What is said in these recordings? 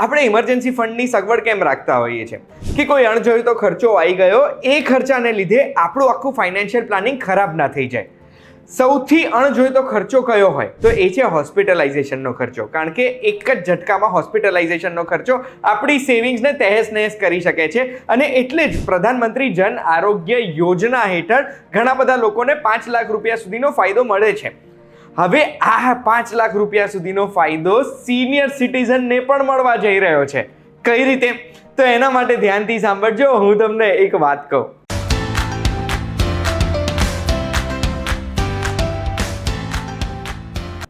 આપણે ઇમરજન્સી ફંડની સગવડ કેમ રાખતા હોઈએ છીએ કે કોઈ અણજોઈતો ખર્ચો આવી ગયો, એ ખર્ચાને લીધે આપણું આખું ફાઇનાન્શિયલ પ્લાનિંગ ખરાબ ના થઈ જાય. સૌથી અણજોઈતો ખર્ચો કયો હોય તો એ છે હોસ્પિટલાઇઝેશનનો ખર્ચો. કારણ કે એક જ ઝટકામાં હોસ્પિટલાઇઝેશનનો ખર્ચો આપણી સેવિંગ્સને તહેસ નહેસ કરી શકે છે. અને એટલે જ પ્રધાનમંત્રી જન આરોગ્ય યોજના હેઠળ ઘણા બધા લોકોને 5 લાખ રૂપિયા સુધીનો ફાયદો મળે છે. હવે આ 5 લાખ રૂપિયા સુધીનો ફાયદો સિનિયર સિટીઝનને પણ મળવા જઈ રહ્યો છે. કઈ રીતે? તો એના માટે ધ્યાનથી સાંભળજો, હું તમને એક વાત કહું.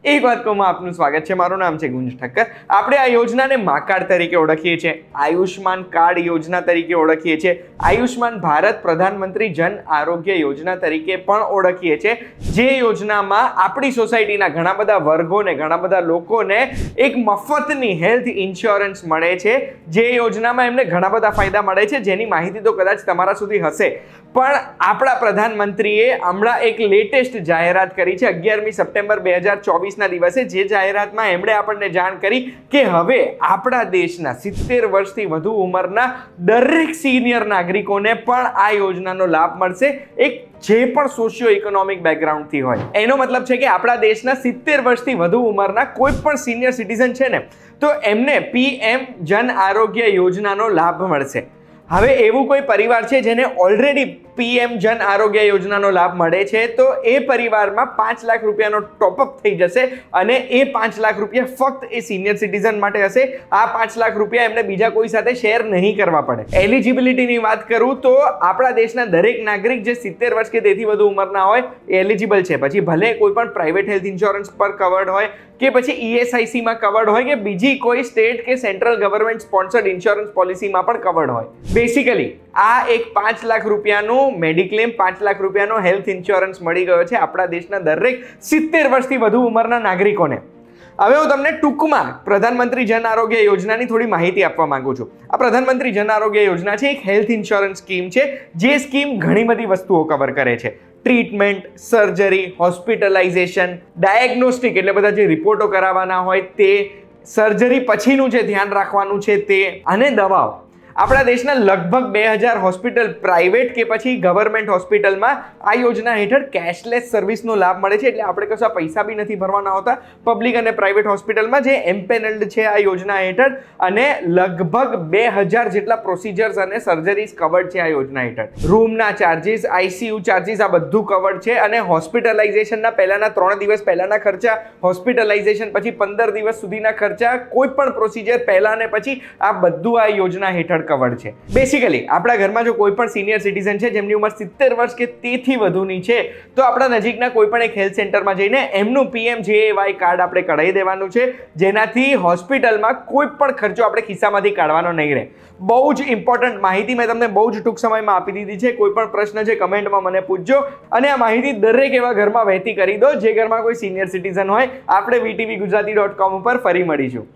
એક વાત કહું, આપનું સ્વાગત છે. મારું નામ છે ગુંજ ઠક્કર. આપણે આ યોજનાને મા કાર્ડ તરીકે ઓળખીએ છીએ, આયુષ્માન કાર્ડ યોજના તરીકે ઓળખીએ છીએ, આયુષ્માન ભારત પ્રધાનમંત્રી જન આરોગ્ય યોજના તરીકે પણ ઓળખીએ છીએ. જે યોજનામાં આપણી સોસાયટીના ઘણા બધા વર્ગોને, ઘણા બધા લોકોને એક મફતની હેલ્થ ઇન્સ્યોરન્સ મળે છે. જે યોજનામાં એમને ઘણા બધા ફાયદા મળે છે, જેની માહિતી તો કદાચ તમારા સુધી હશે. પણ આપણા પ્રધાનમંત્રીએ હમણાં એક લેટેસ્ટ જાહેરાત કરી છે 11મી સપ્ટેમ્બર 2024 ના દિવસે. જે જાહેરાતમાં એમણે આપણને જાણ કરી કે હવે આપણા દેશના 70 વર્ષથી વધુ ઉંમરના દરેક સિનિયર નાગરિકોને પણ આ યોજનાનો લાભ મળશે, એક જે પણ સોશિયો ઇકોનોમિક બેકગ્રાઉન્ડથી હોય. એનો મતલબ છે કે આપણા દેશના 70 વર્ષથી વધુ ઉંમરના કોઈ પણ સિનિયર સિટીઝન છે ને, તો એમને PM જન આરોગ્ય યોજનાનો લાભ મળશે. હવે એવું કોઈ પરિવાર છે જેને ઓલરેડી PM જન આરોગ્ય યોજનાનો લાભ મળે છે, તો એ પરિવારમાં 5 લાખ રૂપિયાનો ટોપઅપ થઈ જશે અને એ 5 લાખ રૂપિયા ફક્ત એ સિનિયર સિટીઝન માટે હશે. આ 5 લાખ રૂપિયા એમને બીજા કોઈ સાથે શેર નહીં કરવા પડે. એલિજિબિલિટીની વાત કરું તો આપણા દેશના દરેક નાગરિક જે 70 વર્ષ કે તેથી વધુ ઉંમરના હોય એ એલિજિબલ છે. પછી ભલે કોઈ પણ પ્રાઇવેટ હેલ્થ ઇન્સ્યોરન્સ પર કવર્ડ હોય કે પછી ESIC માં કવર્ડ હોય કે બીજી કોઈ સ્ટેટ કે સેન્ટ્રલ ગવર્મેન્ટ સ્પોન્સર્ડ ઇન્સ્યોરન્સ પોલિસીમાં પણ કવર્ડ હોય. બેસિકલી આ એક 5 લાખ રૂપિયાનું મેડિક્લેમ, 5 લાખ રૂપિયાનો હેલ્થ ઇન્સ્યોરન્સ મળી ગયો છે આપણા દેશના દરેક 70 વર્ષથી વધુ ઉંમરના નાગરિકોને. હવે હું તમને ટૂંકમાં પ્રધાનમંત્રી જન આરોગ્ય યોજનાની થોડી માહિતી આપવા માંગુ છું. આ પ્રધાનમંત્રી જન આરોગ્ય યોજના છે, એક હેલ્થ ઇન્સ્યોરન્સ સ્કીમ છે. જે સ્કીમ ઘણી બધી વસ્તુઓ કવર કરે છે. ટ્રીટમેન્ટ, સર્જરી, હોસ્પિટલાઇઝેશન, ડાયગ્નોસ્ટિક એટલે બધા જે રિપોર્ટો કરાવવાના હોય તે, સર્જરી પછીનું જે ધ્યાન રાખવાનું છે તે, અને દવાઓ. આપણા દેશના લગભગ 2000 હોસ્પિટલ, પ્રાઇવેટ કે પછી ગવર્મેન્ટ હોસ્પિટલમાં આ યોજના હેઠળ કેશલેસ સર્વિસનો લાભ મળે છે. એટલે આપણે કશા પૈસા બી નથી ભરવાના હોતા પબ્લિક અને પ્રાઇવેટ હોસ્પિટલમાં જે એમ્પેનલ્ડ છે આ યોજના હેઠળ. અને લગભગ 2000 જેટલા પ્રોસિજર્સ અને સર્જરીઝ કવર્ડ છે આ યોજના હેઠળ. રૂમના ચાર્જીસ, ICU ચાર્જીસ, આ બધું કવર્ડ છે. અને હોસ્પિટલાઇઝેશનના પહેલાના 3 દિવસ પહેલાના ખર્ચા, હોસ્પિટલાઇઝેશન પછી 15 દિવસ સુધીના ખર્ચા, કોઈ પણ પ્રોસિજર પહેલા અને પછી, આ બધું આ યોજના હેઠળ કવર્ડ છે. બેસિકલી આપણા ઘરમાં જો કોઈ પણ સિનિયર સિટીઝન છે જેમની ઉંમર 70 વર્ષ કે તેથી વધુની છે, તો આપણા નજીકના કોઈ પણ એક હેલ્થ સેન્ટરમાં જઈને એમનું PMJAY કાર્ડ આપણે કઢાવી દેવાનું છે, જેનાથી હોસ્પિટલમાં કોઈ પણ ખર્ચો આપણે ખિસ્સામાંથી કાઢવાનો નહીં રહે. બહુ જ ઇમ્પોર્ટન્ટ માહિતી મેં તમને બહુ જ ટૂંક સમયમાં આપી દીધી છે. કોઈ પણ પ્રશ્ન છે કમેન્ટમાં મને પૂછજો અને આ માહિતી દરેક એવા ઘરમાં વહેતી કરી દો જે ઘરમાં કોઈ સિનિયર સિટીઝન હોય. આપણે VTVgujarati.com ઉપર ફરી મળીશું.